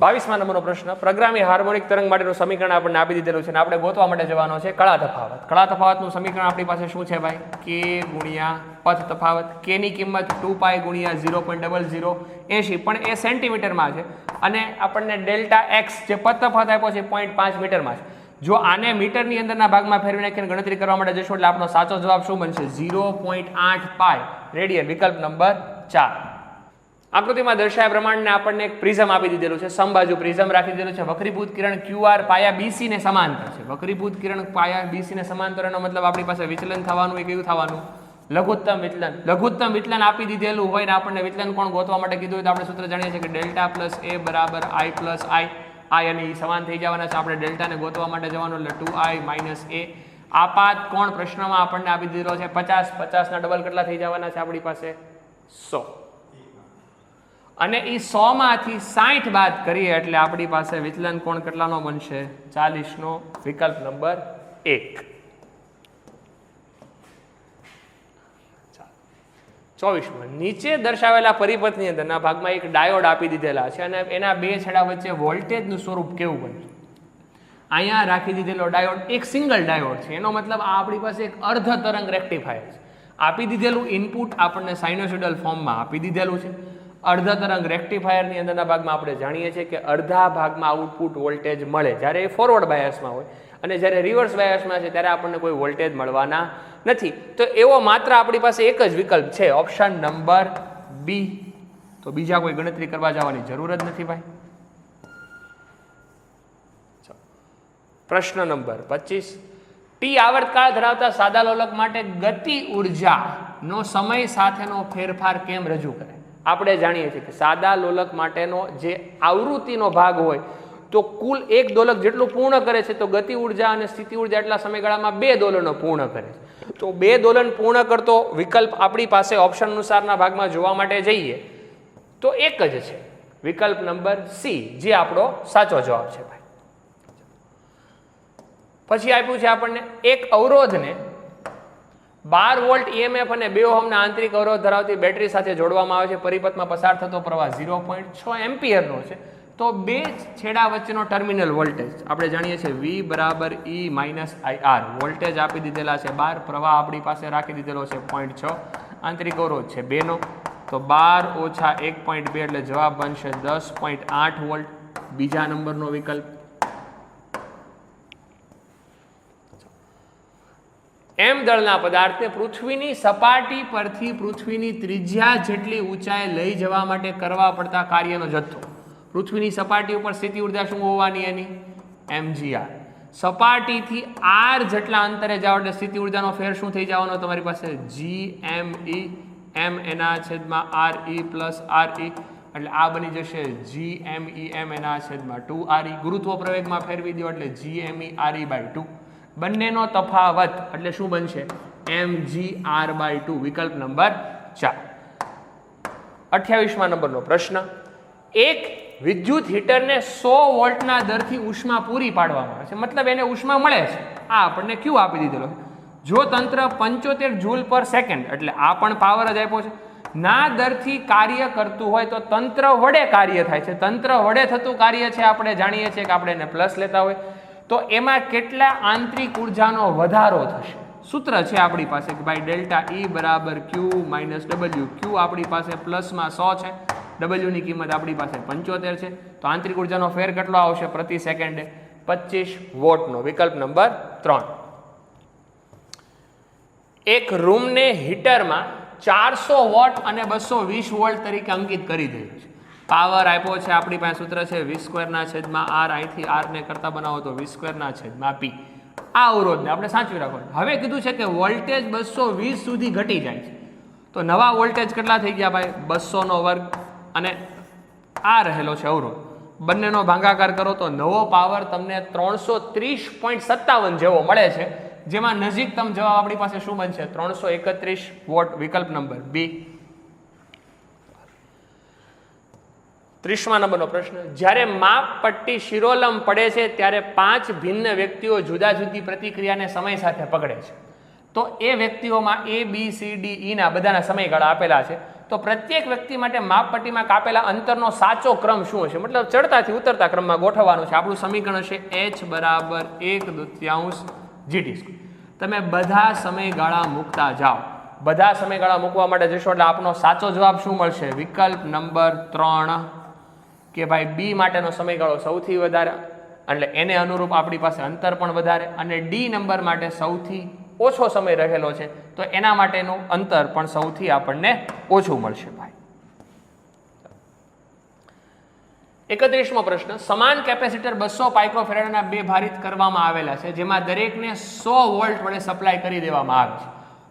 22મા નંબરનો પ્રશ્ન. પ્રોગ્રામી હાર્મોનિક તરંગ માટેનું સમીકરણ આપણને આપી દીધેલું છે અને આપણે ગોતવા માટે જવાનો છે કળા તફાવત. કળા તફાવતનું સમીકરણ આપણી પાસે શું છે ભાઈ? k ગુણ્યા પથ તફાવત. k ની કિંમત 2π ગુણ્યા 0.0080 પણ એ સેન્ટીમીટરમાં છે અને આપણને ડેલ્ટા x જે પથ તફાવત આપ્યો છે 0.5 મીટરમાં છે. જો આને મીટરની અંદરના ભાગમાં ફેરવી નાખીને ગણતરી કરવા માટે જશો એટલે આપણો સાચો જવાબ શું બનશે? 0.8π રેડિયન. વિકલ્પ નંબર 4. આકૃતિમાં દર્શાવ્યા પ્રમાણે આપણને એક પ્રિઝમ આપી દીધેલું છે. સમબાજુ પ્રિઝમ રાખી દીધેલું છે. વક્રીભૂત કિરણ QR પાયા BC ને સમાંતર છે. વક્રીભૂત કિરણ પાયા BC ને સમાંતર એનો મતલબ આપણી પાસે વિચલન થવાનું એ કેવું થવાનું? લઘુત્તમ વિચલન. લઘુત્તમ વિચલન આપી દીધેલું હોય ને આપણને વિચલન કોણ ગોતવા માટે કીધું હોય તો આપણે સૂત્ર જાણીએ છીએ કે ડેલ્ટા પ્લસ A બરાબર I પ્લસ I. I અને E સમાન થઈ જવાના છે. આપણે ડેલ્ટાને ગોતવા માટે જવાનું એટલે 2I માઇનસ A. આપાત કોણ પ્રશ્નમાં આપણને આપી દીધેલો છે 50. 50 ના ડબલ કેટલા થઈ જવાના છે આપણી પાસે? 100. અને એ 100 માંથી 60 બાદ કરીએ એટલે આપણી પાસે વિચલન કોણ કેટલાનો બનશે? 40 નો. વિકલ્પ નંબર 1. 24માં નીચે દર્શાવેલા પરિપથની અંદરના ભાગમાં એક ડાયોડ આપી દીધેલા છે અને એના બે છેડા વચ્ચે વોલ્ટેજનું સ્વરૂપ કેવું બનશે? અહીંયા રાખી દીધેલો ડાયોડ એક સિંગલ ડાયોડ છે. એનો મતલબ આ આપણી પાસે એક અર્ધ તરંગ રેક્ટિફાયર છે. આપી દીધેલું ઇનપુટ આપણને સાઇનોસોઇડલ ફોર્મમાં આપી દીધેલું છે. અર્ધ તરંગ રેક્ટિફાયરની અંદરના ભાગમાં આપણે જાણીએ છીએ કે અડધા ભાગમાં આઉટપુટ વોલ્ટેજ મળે જ્યારે એ ફોરવર્ડ બાયસમાં હોય અને જ્યારે રિવર્સ બાયસમાં છે ત્યારે આપણને કોઈ વોલ્ટેજ મળવાના નથી. તો એવો માત્ર આપણી પાસે એક જ વિકલ્પ છે, ઓપ્શન નંબર બી. તો બીજા કોઈ ગણતરી કરવા જવાની જરૂર જ નથી ભાઈ. પ્રશ્ન નંબર 25. ટી આવર્તકાળ ધરાવતા સાદા લોલક માટે ગતિ ઉર્જાનો સમય સાથેનો ફેરફાર કેમ રજૂ કરે? આપણે જાણીએ છીએ કે સાદા લોલક માટેનો જે આવૃત્તિનો ભાગ હોય તો કુલ એક દોલક જેટલું પૂર્ણ કરે છે તો ગતિ ઉર્જા અને સ્થિતિ ઉર્જા એટલા સમયગાળામાં 2 દોલનો પૂર્ણ કરે છે. તો 2 દોલન પૂર્ણ કરતો વિકલ્પ આપણી પાસે ઓપ્શન અનુસારના ભાગમાં જોવા માટે જઈએ તો એક જ છે, વિકલ્પ નંબર સી, જે આપણો સાચો જવાબ છે ભાઈ. પછી આપ્યું છે આપણને એક અવરોધને 12 વોલ્ટ EMF અને 2 ઓહમના આંતરિક અવરોધ ધરાવતી બેટરી સાથે જોડવામાં આવે છે. પરિપથમાં પસાર થતો પ્રવાહ 0.6 એમ્પિયરનો છે. તો બે છેડા વચ્ચેનો ટર્મિનલ વોલ્ટેજ આપણે જાણીએ છીએ V બરાબર E માઇનસ IR. વોલ્ટેજ આપી દીધેલા છે 12, પ્રવાહ આપણી પાસે રાખી દીધેલો છે 0.6, આંતરિક અવરોધ છે 2 નો. તો 12 ઓછા 1.2 એટલે જવાબ બનશે 10.8 વોલ્ટ. બીજા નંબરનો વિકલ્પ. એમ દળના પદાર્થને પૃથ્વીની સપાટી પરથી પૃથ્વીની ત્રિજ્યા જેટલી ઊંચાઈ લઈ જવા માટે કરવા પડતા કાર્યનો જથ્થો. પૃથ્વીની સપાટી ઉપર સ્થિતિ ઉર્જા શું હોવાની એની? mgr. સપાટીથી r જેટલા અંતરે જાઓ એટલે સ્થિતિ ઉર્જાનો ફેર શું થઈ જવાનો તમારી પાસે? gme m એના છેદમાં re પ્લસ re, એટલે આ બની જશે gme m એના છેદમાં 2re. ગુરુત્વ પ્રવેગમાં ફેરવી દો એટલે gme re/2. બંનેનો તફાવત એટલે શું બનશે? mgr/2. વિકલ્પ નંબર 4. 28મા નંબરનો પ્રશ્ન. એક વિદ્યુત હીટરને 100 વોલ્ટના દરથી ઉષ્મા પૂરી પાડવામાં આવે છે, મતલબ એને ઉષ્મા મળે છે. આ આપણને ક્યુ આપી દીધેલો છે. જો તંત્ર 75 જૂલ પર સેકન્ડ, એટલે આ પણ પાવર જ આપ્યો છે, ના દરથી કાર્ય કરતું હોય તો તંત્ર વડે કાર્ય થાય છે. તંત્ર વડે થતું કાર્ય છે આપણે જાણીએ છીએ કે આપણે એને પ્લસ લેતા હોય, તો એમાં કેટલા આંતરિક ઉર્જાનો વધારો થશે? સૂત્ર છે આપણી પાસે કે ભાઈ ડેલ્ટા E બરાબર Q માઇનસ W. Q આપણી પાસે પ્લસમાં 100 છે, W ની કિંમત આપણી પાસે 75 છે, તો આંતરિક ઉર્જાનો ફેર કેટલો આવશે પ્રતિ સેકન્ડે? 25 વોટનો. વિકલ્પ નંબર 3. એક રૂમને હીટરમાં 400 વોટ અને 220 વોલ્ટ તરીકે અંકિત કરી દીધું છે. પાવર આપ્યો છે આપણી પાસે, સૂત્ર છે v²/r. અહીંથી r ને કરતા બનાવો તો v²/p. આ અવરોધને આપણે સાચવી રાખવાનું. હવે કીધું છે કે વોલ્ટેજ 220 સુધી ઘટી જાય છે, તો નવા વોલ્ટેજ કેટલા થઈ ગયા ભાઈ? 200નો વર્ગ અને આ રહેલો છે અવરોધ, બંનેનો ભાગાકાર કરો તો નવો પાવર તમને 330.57 જેવો મળે છે, જેમાં નજીકતમ જવાબ આપણી પાસે શું બનશે? 331 વોટ. વિકલ્પ નંબર 2. 30મા નંબરનો પ્રશ્ન. જ્યારે માપ પટ્ટી શિરોલંબ પડે છે ત્યારે 5 ભિન્ન વ્યક્તિઓ જુદા જુદી પ્રતિક્રિયાને સમય સાથે પકડે છે, તો એ વ્યક્તિઓમાં A, B, C, D, E ના બધાના સમયગાળા આપેલા છે. તો પ્રત્યેક વ્યક્તિ માટે માપપટ્ટીમાં કાપેલા અંતરનો સાચો ક્રમ શું હશે? મતલબ ચડતાથી ઉતરતા ક્રમમાં ગોઠવવાનું છે. આપણું સમીકરણ છે h બરાબર 1/2 GT². તમે બધા સમયગાળા મૂકતા જાઓ. બધા સમયગાળા મૂકવા માટે જશો એટલે આપણો સાચો જવાબ શું મળશે? વિકલ્પ નંબર 3, કે ભાઈ B માટેનો સમયગાળો સૌથી વધારે, એટલે એને અનુરૂપ આપણી પાસે અંતર પણ વધારે, અને D નંબર માટે સૌથી ઓછો સમય રહેલો છે, તો એના માટેનું અંતર પણ સૌથી આપણને ઓછું મળશે ભાઈ. 31મો પ્રશ્ન. સમાન કેપેસિટર 200 પાઇક્રોફેરાડના 2 ભારિત કરવામાં આવેલા છે, જેમાં દરેકને 100 વોલ્ટ વડે સપ્લાય કરી દેવામાં આવે છે,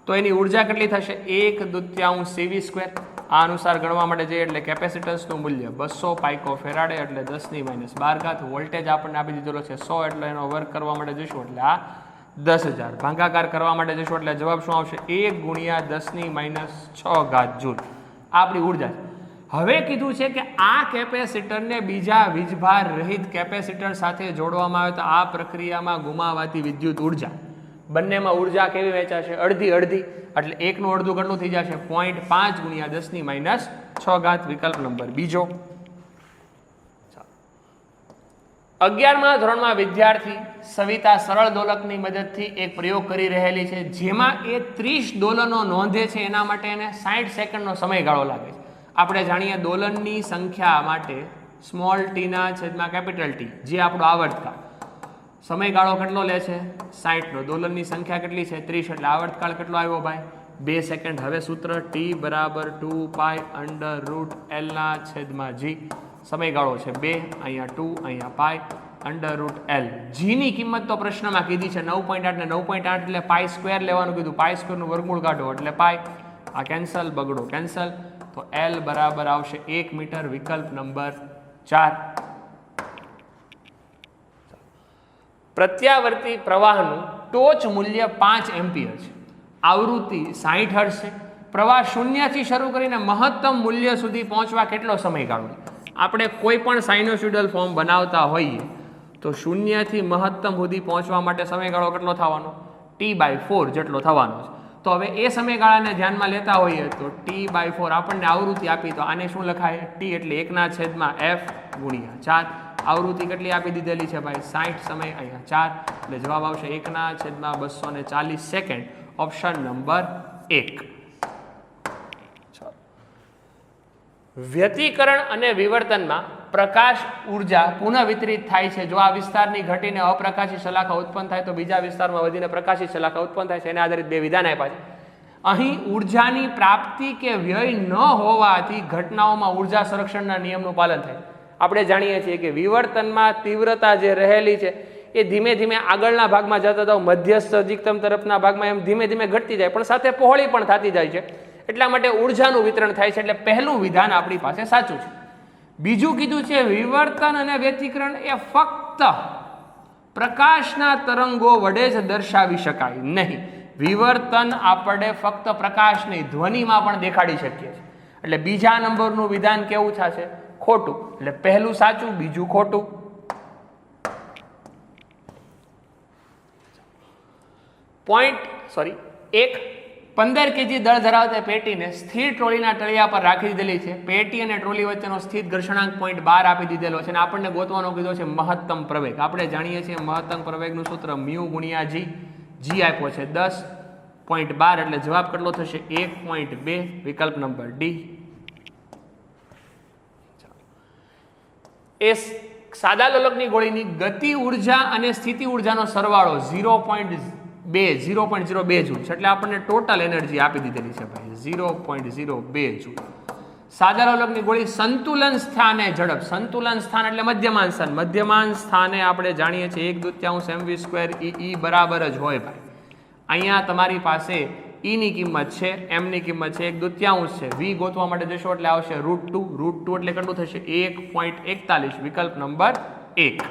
તો એની ઉર્જા કેટલી થશે? 1/2 CV². આ અનુસાર ગણવા માટે જઈએ એટલે કેપેસિટન્સનું મૂલ્ય 200 પાઇકોફેરાડ એટલે 10⁻12. વોલ્ટેજ આપણને આપી દીધેલો છે 100, એટલે એનો વર્ગ કરવા માટે જઈશું એટલે આ 10,000. ભાગાકાર કરવા માટે જઈશું એટલે જવાબ શું આવશે? 1 × 10⁻6 જૂલ. આપણી ઉર્જા છે. હવે કીધું છે કે આ કેપેસિટરને બીજા વીજભાર રહિત કેપેસિટર સાથે જોડવામાં આવે તો આ પ્રક્રિયામાં ગુમાવાતી વિદ્યુત ઉર્જા, બંનેમાં ઉર્જા કેવી વહેંચાશે? અડધી અડધી. એટલે 1નું અડધું કેટલું થઈ જશે? 0.5 × 10⁻6. વિકલ્પ નંબર 2. 11મા ધોરણમાં વિદ્યાર્થી સવિતા સરળ દોલકની મદદથી એક પ્રયોગ કરી રહેલી છે, જેમાં એ 30 દોલનો નોંધે છે. એના માટે એને 60 સેકન્ડનો સમયગાળો લાગે છે. આપણે જાણીએ દોલનની સંખ્યા માટે સ્મોલ ટીના છેદમાં કેપિટલ ટી, જે આપણો આવર્તકાળ, સમયગાળો કેટલો લે છે? 60નો. દોલનની સંખ્યા કેટલી છે? 30, એટલે આવર્તકાળ કેટલો આવ્યો ભાઈ? 2 સેકન્ડ. હવે સૂત્ર T બરાબર 2π√L/g. સમયગાળો છે 2, અહીંયા 2, અહીંયા π√L. g ની કિંમત તો પ્રશ્નમાં કીધી છે 9.8 ને 9.8 એટલે π² લેવાનું કીધું. π² નું વર્ગમૂળ કાઢો એટલે π. આ કેન્સલ, બગડો કેન્સલ, તો L બરાબર આવશે 1 મીટર. વિકલ્પ નંબર 4. પ્રત્યાવર્તી પ્રવાહનું ટોચ મૂલ્ય 5 એમ્પિયર છે, આવૃત્તિ 60 હર્ટ્ઝ છે. પ્રવાહ 0 થી શરૂ કરીને મહત્તમ મૂલ્ય સુધી પહોંચવા કેટલો સમયગાળો? આપણે કોઈ પણ સાઇનોસોઇડલ ફોર્મ બનાવતા હોઈએ તો 0 થી મહત્તમ સુધી પહોંચવા માટે સમયગાળો કેટલો થવાનો? T/4 જેટલો થવાનો છે. તો હવે એ સમયગાળાને ધ્યાનમાં લેતા હોઈએ તો T/4 આપણને આવૃત્તિ આપી, તો આને શું લખાય? T એટલે 1/f/4. આવૃત્તિ કેટલી આપી દીધેલી છે ભાઈ? 60. સમય અહીંયા 4, એટલે જવાબ આવશે 1/240 સેકન્ડ. Option number 1. વ્યતિકરણ અને વિવર્તનમાં પ્રકાશ ઉર્જા પુનઃ વિતરિત થાય છે. જો આ વિસ્તારની ઘટીને અપ્રકાશી શલાકા ઉત્પન્ન થાય તો બીજા વિસ્તારમાં વધીને પ્રકાશી શલાકા ઉત્પન્ન થાય છે. એને આધારિત બે વિધાન આપ્યા છે. અહીં ઉર્જાની પ્રાપ્તિ કે વ્યય ન હોવાથી ઘટનાઓમાં ઉર્જા સંરક્ષણના નિયમનું પાલન થાય. આપણે જાણીએ છીએ કે વિવર્તનમાં તીવ્રતા જે રહેલી છે એ ધીમે ધીમે આગળના ભાગમાં જતા તો મધ્યસ્થ અધિકતમ તરફના ભાગમાં એમ ધીમે ધીમે ઘટતી જાય, પણ સાથે પહોળી પણ થતી જાય છે. એટલા માટે ઉર્જાનું વિતરણ થાય છે. એટલે પહેલું વિધાન આપણી પાસે સાચું છે. બીજું કીધું છે વિવર્તન અને વ્યતિકરણ એ ફક્ત પ્રકાશના તરંગો વડે જ દર્શાવી શકાય નહીં. વિવર્તન આપણે ફક્ત પ્રકાશ નહીં ધ્વનિમાં પણ દેખાડી શકીએ છીએ. એટલે બીજા નંબરનું વિધાન કેવું થશે? ખોટું. એટલે પહેલું સાચું, બીજું ખોટું. એક 15 kg દળ ધરાવતી પેટીને સ્થિર ટ્રોલીના તળિયા પર રાખી દીધેલી છે. પેટી અને ટ્રોલી વચ્ચેનો સ્થિત ઘર્ષણાંક 0.12 આપી દીધેલો છે અને આપણને ગોતવાનો કીધો છે મહત્તમ પ્રવેગ. આપણે જાણીએ છીએ મહત્તમ પ્રવેગનું સૂત્ર મ્યુ ગુણ્યા જી. જી આપ્યો છે 10.12 એટલે જવાબ કેટલો થશે? 1.2. વિકલ્પ નંબર ડી. એ સાદા લોલકની ગોળીની ગતિ ઉર્જા અને સ્થિતિ ઉર્જાનો સરવાળો 0.02 જૂલ છે. એટલે આપણને ટોટલ એનર્જી આપી દીધેલી છે ભાઈ 0.02 જૂલ. સાદા લોલકની ગોળી સંતુલન સ્થાને ઝડપ. સંતુલન સ્થાન એટલે મધ્યમાન સ્થાન. મધ્યમાન સ્થાને આપણે જાણીએ છીએ 1/2 mv² E બરાબર જ હોય ભાઈ. અહીંયા તમારી પાસે E ની કિંમત છે, M ની કિંમત છે 1/2 છે. V ગોતવા માટે જશો એટલે આવશે √2. √2 એટલે કેટલું થશે? 1.41. વિકલ્પ નંબર 1.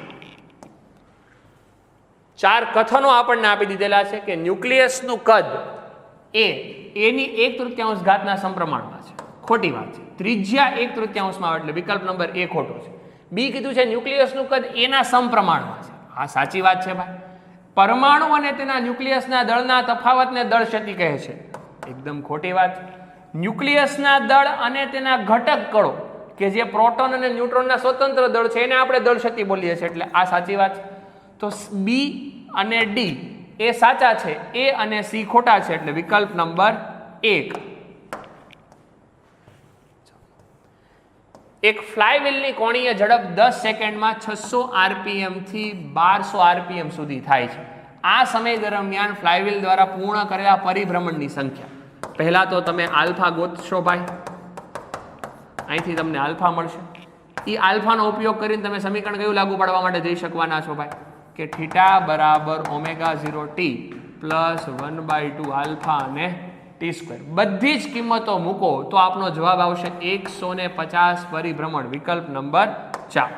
4 કથનો આપણને આપી દીધેલા છે કે ન્યુક્લિયસનું કદ એ એની 1/3 ઘાતના સમપ્રમાણમાં છે. ખોટી વાત છે. ત્રિજ્યા 1/3 આવે એટલે વિકલ્પ નંબર A ખોટો છે. બી કીધું છે ન્યુક્લિયસનું કદ એના સમપ્રમાણમાં છે. આ સાચી વાત છે ભાઈ. પરમાણુ અને તેના ન્યુક્લિયસના દળના તફાવતને દળ ક્ષતિ કહે છે. એકદમ ખોટી વાત. ન્યુક્લિયસના દળ અને તેના ઘટક કણો કે જે પ્રોટોન અને ન્યુટ્રોનના સ્વતંત્ર દળ છે એને આપણે દળ ક્ષતિ બોલીએ છીએ. એટલે આ સાચી વાત છે. તો બી અને ડી એ સાચા છે, એ અને સી ખોટા છે. એટલે વિકલ્પ નંબર 1. એક ફ્લાયવ્હીલની કોણીય ઝડપ 10 સેકન્ડમાં 600 RPM થી 1200 RPM સુધી થાય છે. આ સમય દરમિયાન ફ્લાયવ્હીલ દ્વારા પૂર્ણ કરેલા પરિભ્રમણની સંખ્યા. પહેલા તો તમે આલ્ફા ગોતશો ભાઈ. અહીંથી તમને આલ્ફા મળશે. એ આલ્ફાનો ઉપયોગ કરીને તમે સમીકરણ કયું લાગુ પાડવા માટે જઈ શકવાના છો ભાઈ? કે θ બરાબર ω0t પ્લસ 1/2 આલ્ફા અને t². બધી જ કિંમતો મૂકો તો આપનો જવાબ આવશે 150 પરિભ્રમણ. વિકલ્પ નંબર 4.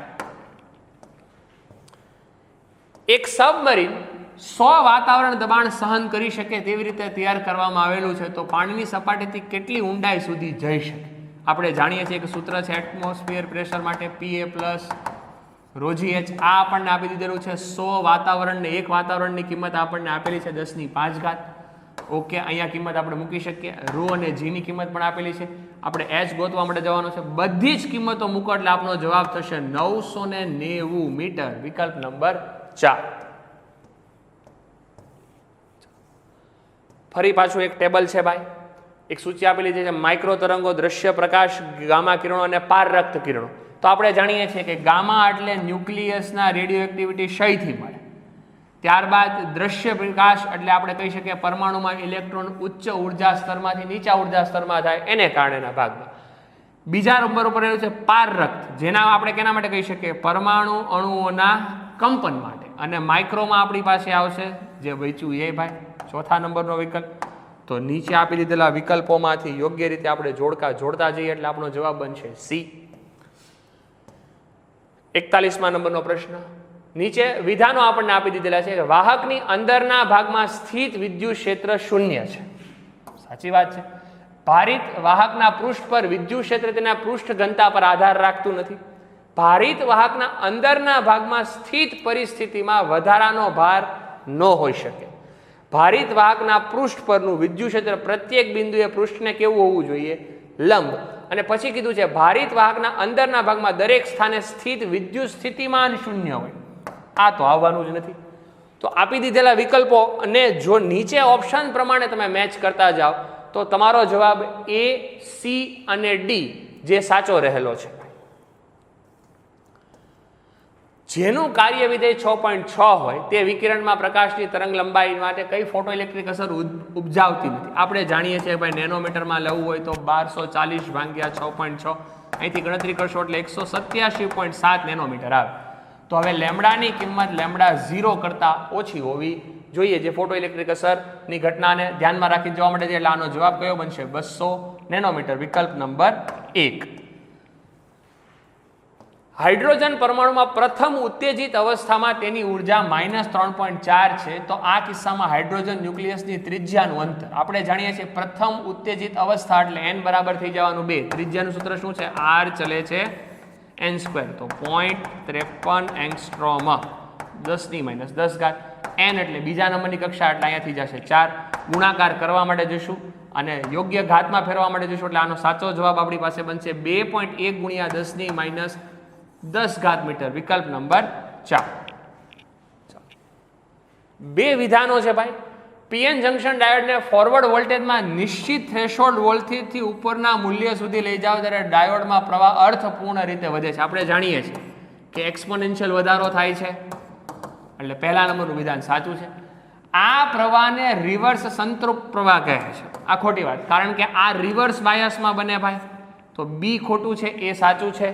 એક સબમરીન 100 વાતાવરણ દબાણ સહન કરી શકે તેવી રીતે તૈયાર કરવામાં આવેલું છે. તો પાણીની સપાટીથી કેટલી ઊંડાઈ સુધી જઈ શકે? આપણે જાણીએ છીએ કે સૂત્ર છે એટમોસ્ફિયર પ્રેશર માટે Pa + ρgh. આ આપણને આપી દીધેલું છે 100 વાતાવરણને. એક વાતાવરણની કિંમત આપણને આપેલી છે 10⁵. ઓકે, અહીંયા કિંમત આપણે મૂકી શકીએ. ρ અને g ની કિંમત પણ આપેલી છે. આપણે h ગોતવા માટે જવાનું છે. બધી જ કિંમતો મૂકો એટલે આપણો જવાબ થશે 990 મીટર. વિકલ્પ નંબર 4. ફરી પાછું એક ટેબલ છે ભાઈ. એક સૂચિ આપેલી છે માઇક્રો તરંગો, દ્રશ્ય પ્રકાશ, ગામા કિરણો અને પારરક્ત કિરણો. તો આપણે જાણીએ છીએ કે ગામા એટલે ન્યુક્લિયસના રેડિયો એક્ટિવિટી ક્ષયથી મળે. ત્યારબાદ દ્રશ્ય પ્રકાશ એટલે આપણે કહી શકીએ પરમાણુમાં ઇલેક્ટ્રોન ઉચ્ચ ઉર્જા સ્તરમાંથી નીચા ઉર્જા સ્તરમાં થાય એને કારણેના ભાગમાં. બીજા નંબર ઉપર રહ્યું છે પારરક્ત, જેના આપણે કેના માટે કહી શકીએ? પરમાણુ અણુઓના કંપન માટે. અને માઇક્રોમાં આપણી પાસે આવશે જે વચ્યું એ ભાઈ. ચોથા નંબરનો વિકલ્પ. તો નીચે આપી દીધેલા વિકલ્પોમાંથી યોગ્ય રીતે આપણે જોડતા જઈએ એટલે આપણો જવાબ બનશે સી. 41મા નંબરનો પ્રશ્ન. નીચે વિધાનો આપણને આપી દીધેલા છે કે વાહકની અંદરના ભાગમાં સ્થિત વિદ્યુત ક્ષેત્ર 0 છે. સાચી વાત છે. ભારિત વાહકના પૃષ્ઠ પર વિદ્યુત ક્ષેત્ર તેના પૃષ્ઠ ઘનતા પર આધાર રાખતું નથી. ભારિત વાહકના અંદરના ભાગમાં સ્થિત પરિસ્થિતિમાં વધારાનો ભાર ન હોઈ શકે. ભારિત વાહકના પૃષ્ઠ પરનું વિદ્યુત ક્ષેત્ર પ્રત્યેક બિંદુએ પૃષ્ઠને કેવું હોવું જોઈએ? લંબ. અને પછી કીધું છે ભારિત વાહકના અંદરના ભાગમાં દરેક સ્થાને સ્થિત વિદ્યુત સ્થિતિમાન 0 હોય. આ તો આવવાનું જ નથી. તો આપી દીધેલા વિકલ્પો અને જો નીચે ઓપ્શન પ્રમાણે તમે મેચ કરતા જાઓ તો તમારો જવાબ A, C અને D જે સાચો રહેલો છે. જેનું કાર્ય વિધેય 6.6 હોય તે વિકિરણમાં પ્રકાશની તરંગ લંબાઈ માટે કઈ ફોટોઇલેક્ટ્રિક અસર ઉપજાવતી નથી. આપણે જાણીએ છીએ ભાઈ નેનોમીટરમાં લેવું હોય તો 1240 ભાગ્યા 6.6 અહીંથી ગણતરી કરશો એટલે 187.7 નેનોમીટર આવે. તો હવે લેમ્ડાની કિંમત લેમ્ડા 0 કરતાં ઓછી હોવી જોઈએ, જે ફોટોઇલેક્ટ્રિક અસરની ઘટનાને ધ્યાનમાં રાખી જવા માટે છે. એટલે આનો જવાબ કયો બનશે? 200 નેનોમીટર, વિકલ્પ નંબર 1. હાઇડ્રોજન પરમાણુમાં પ્રથમ ઉત્તેજિત અવસ્થામાં તેની ઉર્જા -3.4 છે. તો આ કિસ્સામાં હાઇડ્રોજન ન્યુક્લિયસની ત્રિજ્યાનું અંતર આપણે જાણીએ છીએ. પ્રથમ ઉત્તેજિત અવસ્થા એટલે n બરાબર થઈ જવાનું 2. ત્રિજ્યાનું સૂત્ર શું છે? r ચલે છે n². તો 0.53 એંગસ્ટ્રોમ, 10⁻10. n એટલે બીજા નંબરની કક્ષા, એટલે અહીંયાથી જશે 4. ગુણાકાર કરવા માટે જઈશું અને યોગ્ય ઘાતમાં ફેરવા માટે જઈશું એટલે આનો સાચો જવાબ આપણી પાસે બનશે 2.1 × 10⁻10 મીટર, વિકલ્પ નંબર 4. બે વિધાનો છે ભાઈ. પીએન જંકશન ડાયોડને ફોરવર્ડ વોલ્ટેજમાં નિશ્ચિત થ્રેશોલ્ડ વોલ્ટેજથી ઉપરના મૂલ્ય સુધી લઈ જાઓ ત્યારે ડાયોડમાં પ્રવાહ અર્થપૂર્ણ રીતે વધે છે. આપણે જાણીએ છીએ કે એક્સપોનેન્શિયલ વધારો થાય છે, એટલે પહેલા નંબરનું વિધાન સાચું છે. આ પ્રવાહને રિવર્સ સંતૃપ્ત પ્રવાહ કહે છે. આ ખોટી વાત, કારણ કે આ રિવર્સ બાયસમાં બને ભાઈ. તો બી ખોટું છે, એ સાચું છે.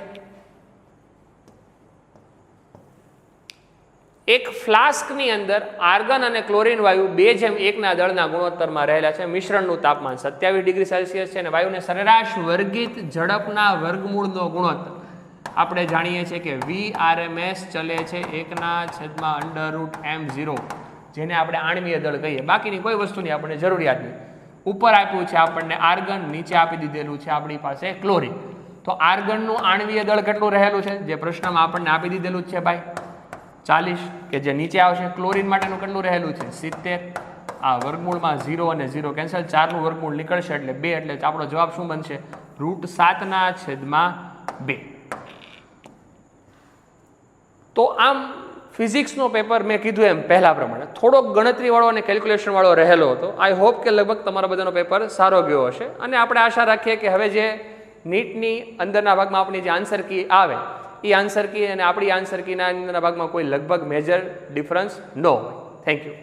એક ફ્લાસ્કની અંદર આર્ગન અને ક્લોરીન વાયુ 2:1 ના દળના ગુણોત્તરમાં રહેલા છે. મિશ્રણનું તાપમાન 27 ડિગ્રી સેલ્સિયસ છે અને વાયુને સરેરાશ વર્ગિત ઝડપના વર્ગમૂળનો ગુણોત્તર આપણે જાણીએ છીએ કે VRMS ચલે છે 1/√m0, જેને આપણે આણ્વીય દળ કહીએ. બાકીની કોઈ વસ્તુની આપણને જરૂરિયાત નહીં. ઉપર આપ્યું છે આપણને આર્ગન, નીચે આપી દીધેલું છે આપણી પાસે ક્લોરીન. તો આર્ગનનું આણ્વીય દળ કેટલું રહેલું છે? જે પ્રશ્નમાં આપણને આપી દીધેલું જ છે ભાઈ, 40, કે જે નીચે આવશે. ક્લોરીન માટેનું કેટલું રહેલું છે? 70. આ વર્ગમૂળમાં 0 અને 0 કેન્સલ, 4નું વર્ગમૂળ નીકળશે એટલે 2, એટલે આપણો જવાબ શું બનશે? √7/2. તો આમ ફિઝિક્સનો પેપર મેં કીધું એમ પહેલા પ્રમાણે થોડોક ગણતરીવાળો અને કેલ્ક્યુલેશનવાળો રહેલો હતો. આઈ હોપ કે લગભગ તમારા બધાનો પેપર સારો ગયો હશે અને આપણે આશા રાખીએ કે હવે જે નીટની અંદરના ભાગમાં આપણી જે આન્સર કી આવે એ આન્સર કી અને આપણી આન્સર કીના અંદરના ભાગમાં કોઈ લગભગ મેજર ડિફરન્સ ન હોય. Thank you.